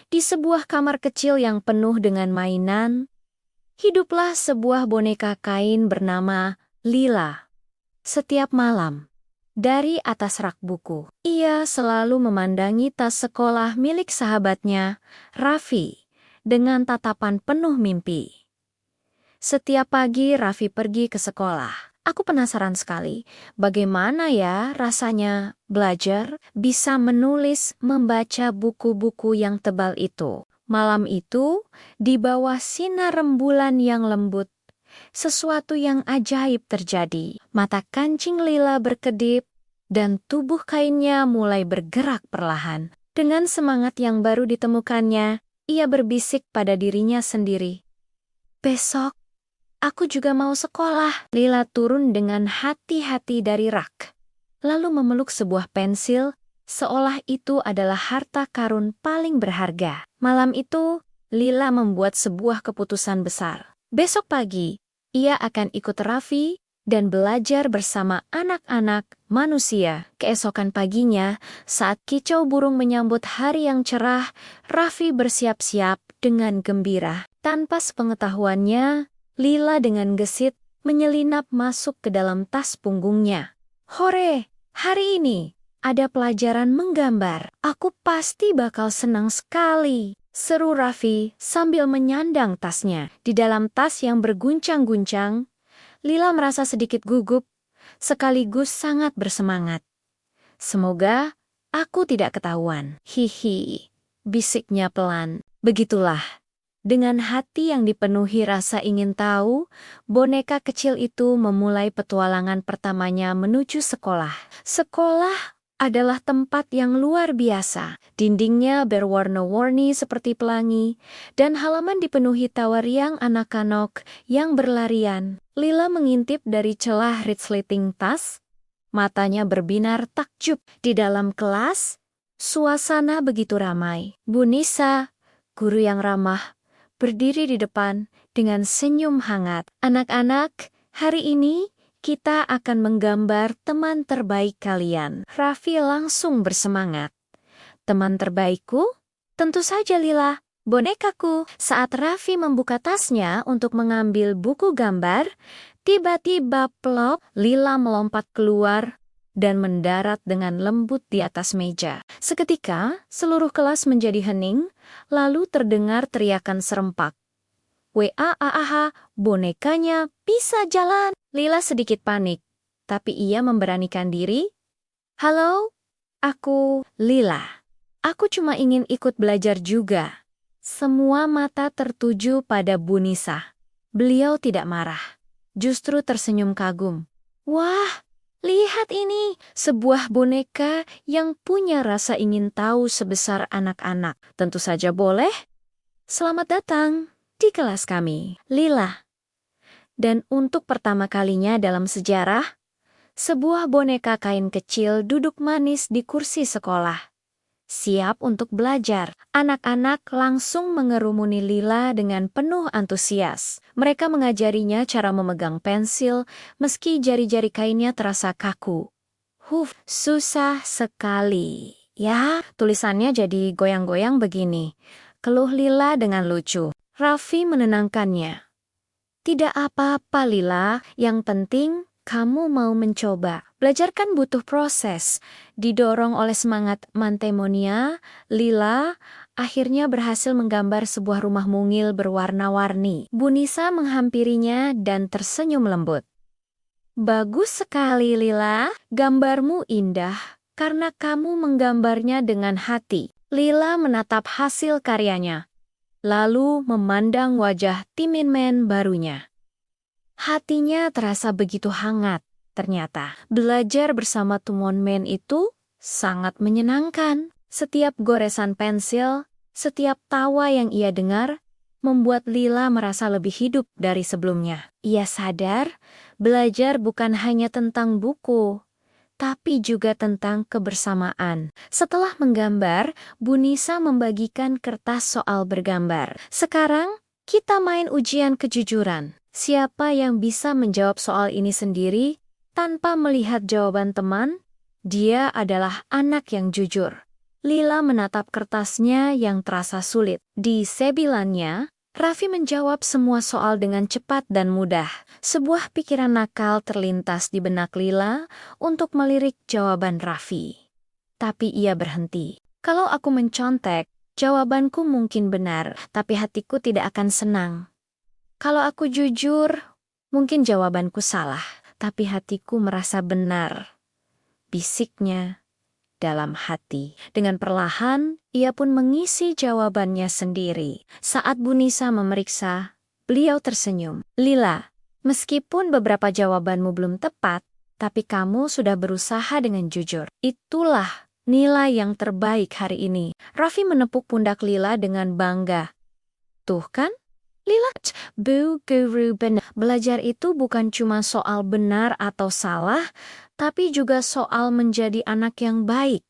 Di sebuah kamar kecil yang penuh dengan mainan, hiduplah sebuah boneka kain bernama Lila. Setiap malam, dari atas rak buku, ia selalu memandangi tas sekolah milik sahabatnya, Raffi, dengan tatapan penuh mimpi. Setiap pagi Raffi pergi ke sekolah. Aku penasaran sekali, bagaimana ya rasanya belajar bisa menulis, membaca buku-buku yang tebal itu. Malam itu, di bawah sinar rembulan yang lembut, sesuatu yang ajaib terjadi. Mata kancing Lila berkedip, dan tubuh kainnya mulai bergerak perlahan. Dengan semangat yang baru ditemukannya, ia berbisik pada dirinya sendiri. Besok, aku juga mau sekolah. Lila turun dengan hati-hati dari rak, lalu memeluk sebuah pensil, seolah itu adalah harta karun paling berharga. Malam itu, Lila membuat sebuah keputusan besar. Besok pagi, ia akan ikut Raffi dan belajar bersama anak-anak manusia. Keesokan paginya, saat kicau burung menyambut hari yang cerah, Raffi bersiap-siap dengan gembira. Tanpa sepengetahuannya, Lila dengan gesit menyelinap masuk ke dalam tas punggungnya. Hore, hari ini ada pelajaran menggambar. Aku pasti bakal senang sekali, seru Raffi sambil menyandang tasnya. Di dalam tas yang berguncang-guncang, Lila merasa sedikit gugup, sekaligus sangat bersemangat. Semoga aku tidak ketahuan. Hihi, bisiknya pelan. Begitulah. Dengan hati yang dipenuhi rasa ingin tahu, boneka kecil itu memulai petualangan pertamanya menuju sekolah. Sekolah adalah tempat yang luar biasa. Dindingnya berwarna-warni seperti pelangi, dan halaman dipenuhi tawa riang anak-anak yang berlarian. Lila mengintip dari celah resleting tas, matanya berbinar takjub. Di dalam kelas, suasana begitu ramai. Bu Nisa, guru yang ramah, berdiri di depan dengan senyum hangat. Anak-anak, hari ini kita akan menggambar teman terbaik kalian. Raffi langsung bersemangat. Teman terbaikku? Tentu saja Lila, bonekaku. Saat Raffi membuka tasnya untuk mengambil buku gambar, tiba-tiba plop, Lila melompat keluar dan mendarat dengan lembut di atas meja. Seketika, seluruh kelas menjadi hening, lalu terdengar teriakan serempak. Waaah, bonekanya bisa jalan. Lila sedikit panik, tapi ia memberanikan diri. Halo, aku Lila. Aku cuma ingin ikut belajar juga. Semua mata tertuju pada Bu Nisa. Beliau tidak marah, justru tersenyum kagum. Wah, lihat ini, sebuah boneka yang punya rasa ingin tahu sebesar anak-anak. Tentu saja boleh. Selamat datang di kelas kami, Lila. Dan untuk pertama kalinya dalam sejarah, sebuah boneka kain kecil duduk manis di kursi sekolah, siap untuk belajar. Anak-anak langsung mengerumuni Lila dengan penuh antusias. Mereka mengajarinya cara memegang pensil, meski jari-jari kainnya terasa kaku. Susah sekali. Ya, tulisannya jadi goyang-goyang begini. Keluh Lila dengan lucu. Raffi menenangkannya. Tidak apa-apa Lila, yang penting kamu mau mencoba. Belajar kan butuh proses. Didorong oleh semangat mantemonia, Lila akhirnya berhasil menggambar sebuah rumah mungil berwarna-warni. Bu Nisa menghampirinya dan tersenyum lembut. Bagus sekali Lila, gambarmu indah karena kamu menggambarnya dengan hati. Lila menatap hasil karyanya, lalu memandang wajah Timin Man barunya. Hatinya terasa begitu hangat. Ternyata, belajar bersama Tumon Man itu sangat menyenangkan. Setiap goresan pensil, setiap tawa yang ia dengar, membuat Lila merasa lebih hidup dari sebelumnya. Ia sadar, belajar bukan hanya tentang buku, tapi juga tentang kebersamaan. Setelah menggambar, Bu Nisa membagikan kertas soal bergambar. Sekarang, kita main ujian kejujuran. Siapa yang bisa menjawab soal ini sendiri tanpa melihat jawaban teman, dia adalah anak yang jujur. Lila menatap kertasnya yang terasa sulit. Di sebilannya, Raffi menjawab semua soal dengan cepat dan mudah. Sebuah pikiran nakal terlintas di benak Lila untuk melirik jawaban Raffi. Tapi ia berhenti. Kalau aku mencontek, jawabanku mungkin benar, tapi hatiku tidak akan senang. Kalau aku jujur, mungkin jawabanku salah, tapi hatiku merasa benar. Bisiknya dalam hati. Dengan perlahan, ia pun mengisi jawabannya sendiri. Saat Bu Nisa memeriksa, beliau tersenyum. Lila, meskipun beberapa jawabanmu belum tepat, tapi kamu sudah berusaha dengan jujur. Itulah nilai yang terbaik hari ini. Raffi menepuk pundak Lila dengan bangga. Tuh kan? Lila, Bu Guru benar. Belajar itu bukan cuma soal benar atau salah, tapi juga soal menjadi anak yang baik.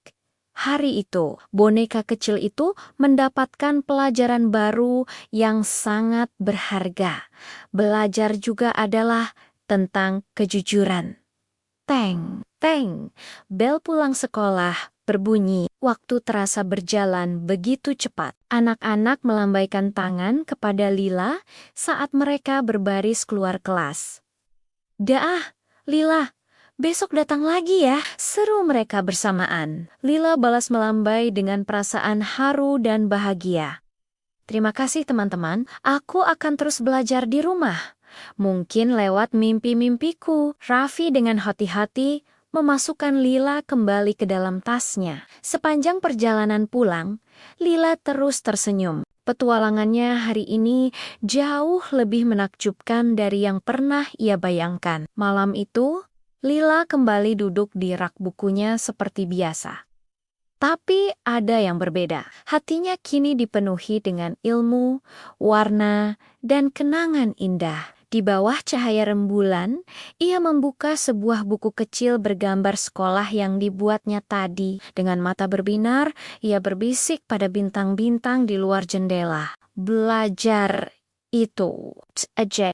Hari itu, boneka kecil itu mendapatkan pelajaran baru yang sangat berharga. Belajar juga adalah tentang kejujuran. Teng, teng, bel pulang sekolah berbunyi. Waktu terasa berjalan begitu cepat. Anak-anak melambaikan tangan kepada Lila saat mereka berbaris keluar kelas. Dah, Lila, besok datang lagi ya, seru mereka bersamaan. Lila balas melambai dengan perasaan haru dan bahagia. Terima kasih teman-teman, aku akan terus belajar di rumah. Mungkin lewat mimpi-mimpiku. Raffi dengan hati-hati memasukkan Lila kembali ke dalam tasnya. Sepanjang perjalanan pulang, Lila terus tersenyum. Petualangannya hari ini jauh lebih menakjubkan dari yang pernah ia bayangkan. Malam itu, Lila kembali duduk di rak bukunya seperti biasa. Tapi ada yang berbeda. Hatinya kini dipenuhi dengan ilmu, warna, dan kenangan indah. Di bawah cahaya rembulan, ia membuka sebuah buku kecil bergambar sekolah yang dibuatnya tadi. Dengan mata berbinar, ia berbisik pada bintang-bintang di luar jendela. Belajar itu aja.